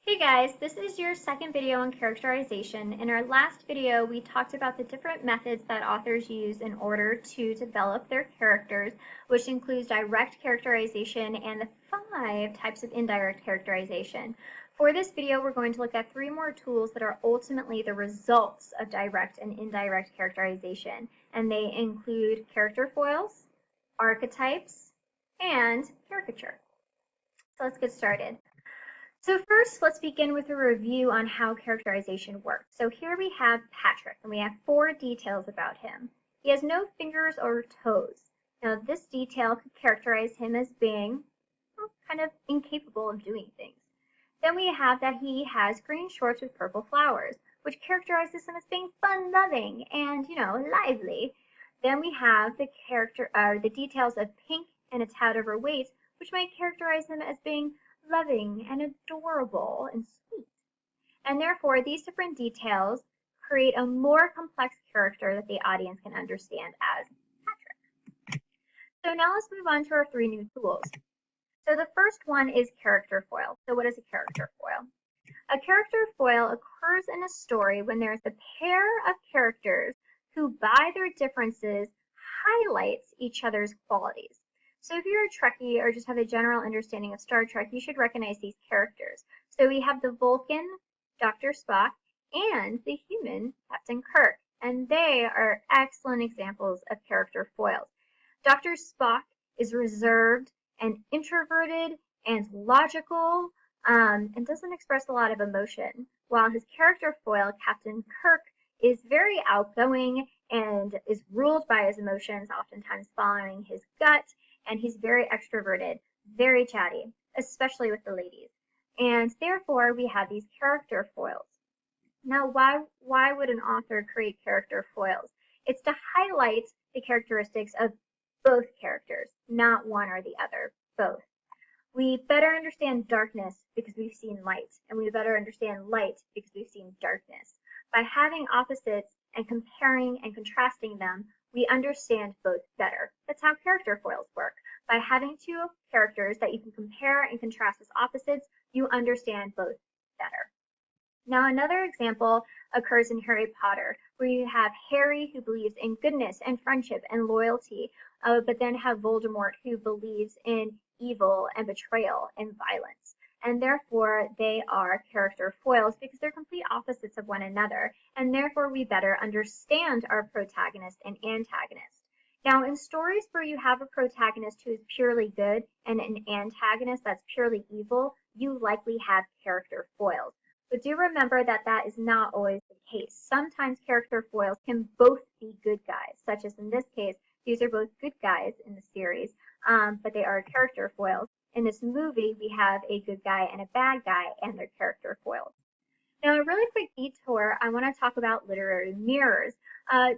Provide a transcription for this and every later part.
Hey guys, this is your second video on characterization. In our last video, we talked about the different methods that authors use in order to develop their characters, which includes direct characterization and the 5 types of indirect characterization. For this video, we're going to look at 3 more tools that are ultimately the results of direct and indirect characterization, and they include character foils, archetypes, and caricature. So let's get started. So first, let's begin with a review on how characterization works. So here we have Patrick, and we have 4 details about him. He has no fingers or toes. Now, this detail could characterize him as being kind of incapable of doing things. Then we have that he has green shorts with purple flowers, which characterizes him as being fun-loving and, lively. Then we have the details of pink and a tad overweight, which might characterize him as being loving and adorable and sweet. And therefore, these different details create a more complex character that the audience can understand as Patrick. So now let's move on to our 3 new tools. So the first one is character foil. So what is a character foil? A character foil occurs in a story when there's a pair of characters who, by their differences, highlights each other's qualities. So if you're a Trekkie or just have a general understanding of Star Trek, you should recognize these characters. So we have the Vulcan, Dr. Spock, and the human, Captain Kirk, and they are excellent examples of character foils. Dr. Spock is reserved and introverted and logical and doesn't express a lot of emotion, while his character foil, Captain Kirk, is very outgoing and is ruled by his emotions, oftentimes following his gut, and he's very extroverted, very chatty, especially with the ladies. And therefore, we have these character foils. Now, why would an author create character foils? It's to highlight the characteristics of both characters, not one or the other, both. We better understand darkness because we've seen light, and we better understand light because we've seen darkness. By having opposites and comparing and contrasting them, we understand both better. That's how character foils work. By having 2 characters that you can compare and contrast as opposites, you understand both better. Now, another example occurs in Harry Potter, where you have Harry who believes in goodness and friendship and loyalty, but then have Voldemort who believes in evil and betrayal and violence. And therefore, they are character foils because they're complete opposites of one another, and therefore we better understand our protagonist and antagonist. Now, in stories where you have a protagonist who is purely good and an antagonist that's purely evil, you likely have character foils. But do remember that that is not always the case. Sometimes character foils can both be good guys, such as in this case, these are both good guys in the series, but they are character foils. In this movie, we have a good guy and a bad guy, and their character foils. Now, a really quick detour, I want to talk about literary mirrors,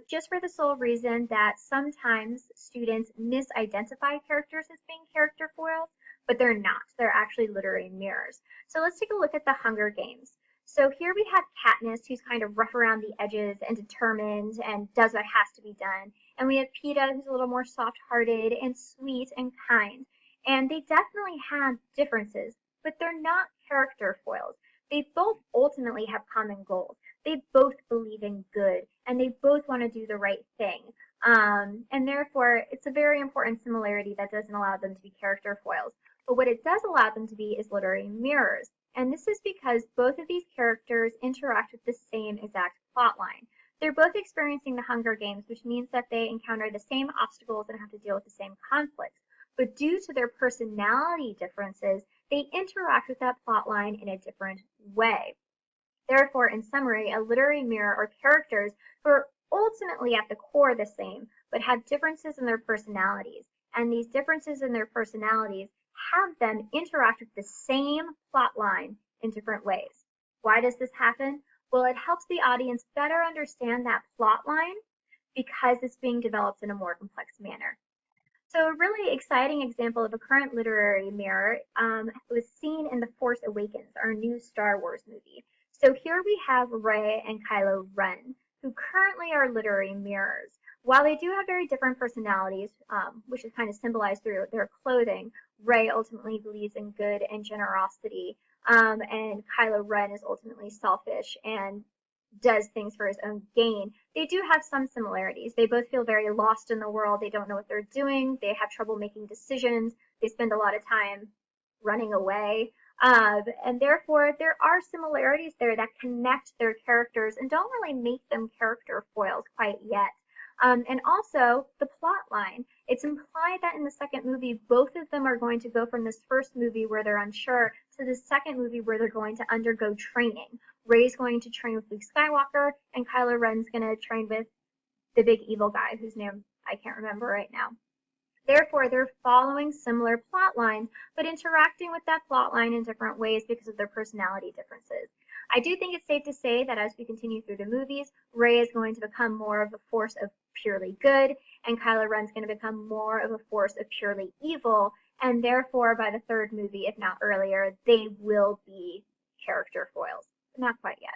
just for the sole reason that sometimes students misidentify characters as being character foils, but they're not. They're actually literary mirrors. So let's take a look at the Hunger Games. So here we have Katniss, who's kind of rough around the edges and determined and does what has to be done. And we have Peeta, who's a little more soft-hearted and sweet and kind. And they definitely have differences, but they're not character foils. They both ultimately have common goals. They both believe in good, and they both want to do the right thing. And therefore, it's a very important similarity that doesn't allow them to be character foils. But what it does allow them to be is literary mirrors. And this is because both of these characters interact with the same exact plot line. They're both experiencing the Hunger Games, which means that they encounter the same obstacles and have to deal with the same conflicts. But due to their personality differences, they interact with that plot line in a different way. Therefore, in summary, a literary mirror are characters who are ultimately at the core the same, but have differences in their personalities. And these differences in their personalities have them interact with the same plot line in different ways. Why does this happen? Well, it helps the audience better understand that plot line because it's being developed in a more complex manner. So a really exciting example of a current literary mirror was seen in The Force Awakens, our new Star Wars movie. So here we have Rey and Kylo Ren, who currently are literary mirrors. While they do have very different personalities, which is kind of symbolized through their clothing, Rey ultimately believes in good and generosity, and Kylo Ren is ultimately selfish and does things for his own gain. They do have some similarities. They both feel very lost in the world. They don't know what they're doing. They have trouble making decisions. They spend a lot of time running away. And therefore, there are similarities there that connect their characters and don't really make them character foils quite yet. And also the plot line. It's implied that in the second movie, both of them are going to go from this first movie where they're unsure to the second movie where they're going to undergo training. Rey's going to train with Luke Skywalker, and Kylo Ren's going to train with the big evil guy whose name I can't remember right now. Therefore, they're following similar plot lines, but interacting with that plot line in different ways because of their personality differences. I do think it's safe to say that as we continue through the movies, Rey is going to become more of a force of purely good, and Kylo Ren's going to become more of a force of purely evil, and therefore by the third movie, if not earlier, they will be character foils. Not quite yet.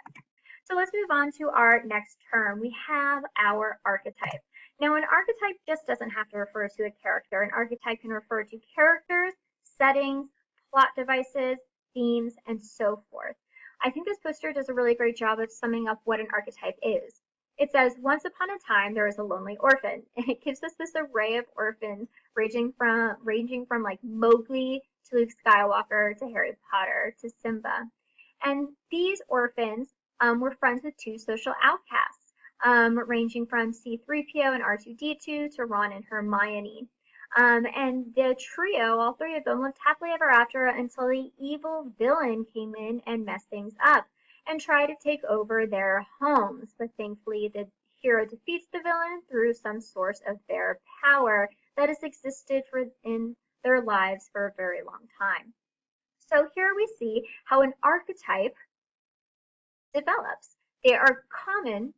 So let's move on to our next term. We have our archetype. Now, an archetype just doesn't have to refer to a character. An archetype can refer to characters, settings, plot devices, themes, and so forth. I think this poster does a really great job of summing up what an archetype is. It says, once upon a time, there was a lonely orphan. And it gives us this array of orphans ranging from like Mowgli to Luke Skywalker to Harry Potter to Simba. And these orphans were friends with two social outcasts, ranging from C-3PO and R2-D2 to Ron and Hermione. And the trio, all three of them, lived happily ever after until the evil villain came in and messed things up and tried to take over their homes. But thankfully, the hero defeats the villain through some source of their power that has existed in their lives for a very long time. So here we see how an archetype develops. They are common,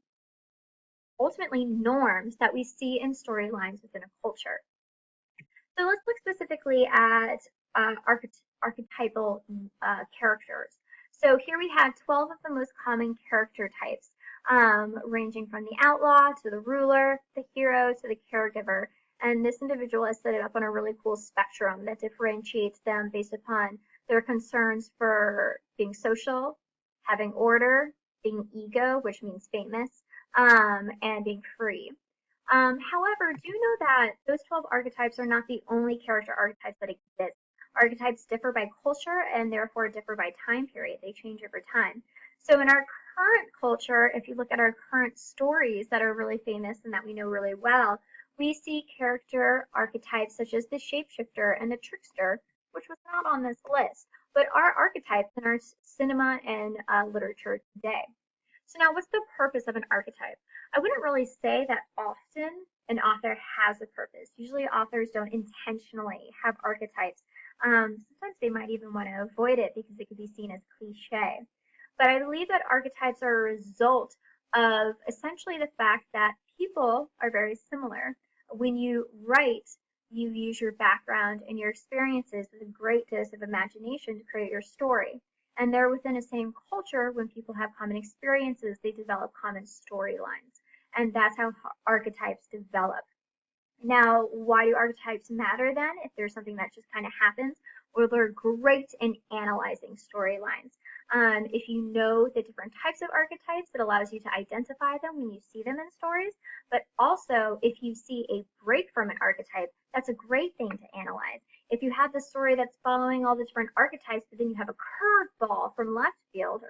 ultimately norms that we see in storylines within a culture. So let's look specifically at archetypal characters. So here we have 12 of the most common character types, ranging from the outlaw to the ruler, the hero to the caregiver. And this individual has set it up on a really cool spectrum that differentiates them based upon their concerns for being social, having order, being ego, which means famous, and being free. However, do know that those 12 archetypes are not the only character archetypes that exist. Archetypes differ by culture and therefore differ by time period. They change over time. So in our current culture, if you look at our current stories that are really famous and that we know really well, we see character archetypes such as the shapeshifter and the trickster, which was not on this list, but are archetypes in our cinema and literature today. So now, what's the purpose of an archetype? I wouldn't really say that often an author has a purpose. Usually authors don't intentionally have archetypes. Sometimes they might even want to avoid it because it could be seen as cliche. But I believe that archetypes are a result of essentially the fact that people are very similar. When you write, you use your background and your experiences with a great dose of imagination to create your story. And they're within the same culture. When people have common experiences, they develop common storylines. And that's how archetypes develop. Now, why do archetypes matter then if there's something that just kind of happens? Well, they're great in analyzing storylines. If you know the different types of archetypes, it allows you to identify them when you see them in stories. But also, if you see a break from an archetype, that's a great thing to analyze. If you have the story that's following all the different archetypes, but then you have a curveball from left field,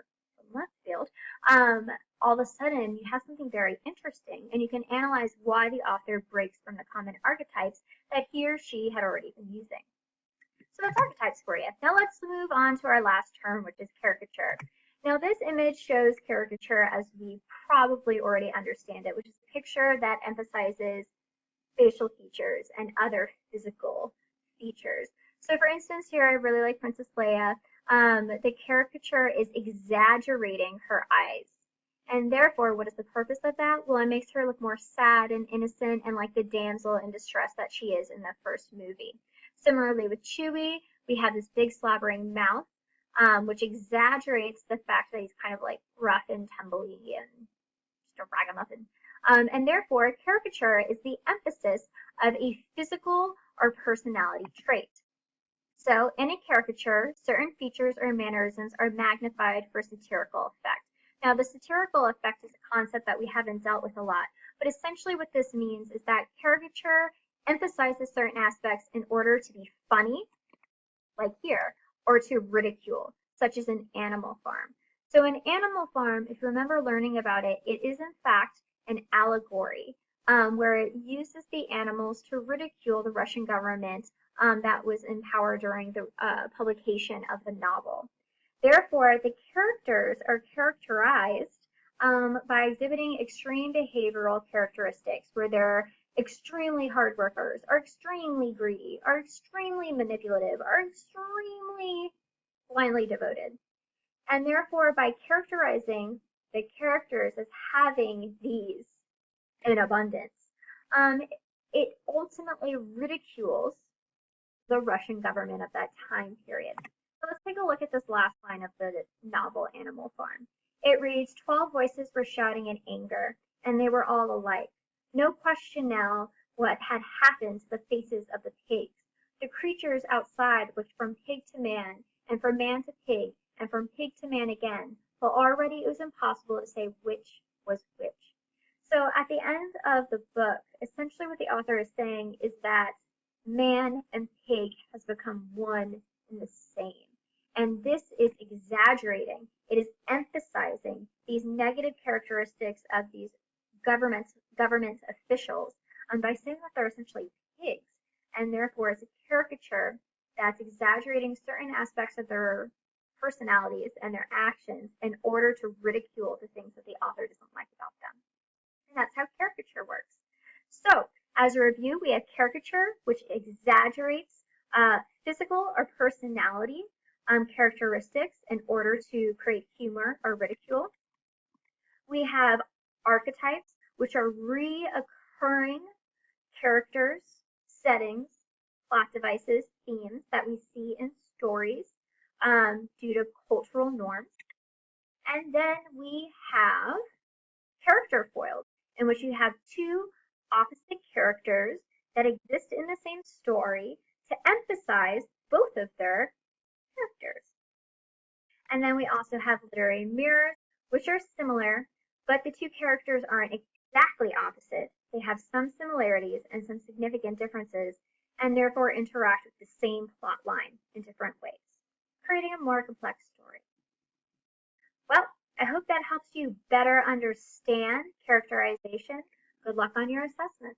all of a sudden you have something very interesting, and you can analyze why the author breaks from the common archetypes that he or she had already been using. So that's archetypes for you. Now let's move on to our last term, which is caricature. Now this image shows caricature as we probably already understand it, which is a picture that emphasizes facial features and other physical features. So for instance, here I really like Princess Leia. The caricature is exaggerating her eyes. And therefore, what is the purpose of that? Well, it makes her look more sad and innocent and like the damsel in distress that she is in the first movie. Similarly with Chewie, we have this big slobbering mouth, which exaggerates the fact that he's kind of like rough and tumbly and just a ragamuffin. And therefore, caricature is the emphasis of a physical or personality trait. So in a caricature, certain features or mannerisms are magnified for satirical effect. Now, the satirical effect is a concept that we haven't dealt with a lot, but essentially what this means is that caricature emphasizes certain aspects in order to be funny, like here, or to ridicule, such as an animal farm. So an animal farm, if you remember learning about it, it is in fact an allegory where it uses the animals to ridicule the Russian government that was in power during the publication of the novel. Therefore, the characters are characterized by exhibiting extreme behavioral characteristics where they're extremely hard workers, are extremely greedy, are extremely manipulative, are extremely blindly devoted. And therefore, by characterizing the characters as having these in abundance, um, it ultimately ridicules the Russian government of that time period. So let's take a look at this last line of the novel Animal Farm. It reads, 12 voices were shouting in anger, and they were all alike. No question now what had happened to the faces of the pigs. The creatures outside looked from pig to man, and from man to pig, and from pig to man again, till already it was impossible to say which was which. So at the end of the book, essentially what the author is saying is that man and pig has become one and the same. And this is exaggerating. It is emphasizing these negative characteristics of these government officials by saying that they're essentially pigs. And therefore, it's a caricature that's exaggerating certain aspects of their personalities and their actions in order to ridicule the things that the author doesn't like about them. And that's how caricature works. So, as a review, we have caricature, which exaggerates physical or personality characteristics in order to create humor or ridicule. We have archetypes, which are reoccurring characters, settings, plot devices, themes that we see in stories due to cultural norms. And then we have character foils, in which you have two opposite characters that exist in the same story to emphasize both of their characters. And then we also have literary mirrors, which are similar, but the two characters aren't exactly opposite. They have some similarities and some significant differences, and therefore interact with the same plot line in different ways, creating a more complex story. Well, I hope that helps you better understand characterization. Good luck on your assessment.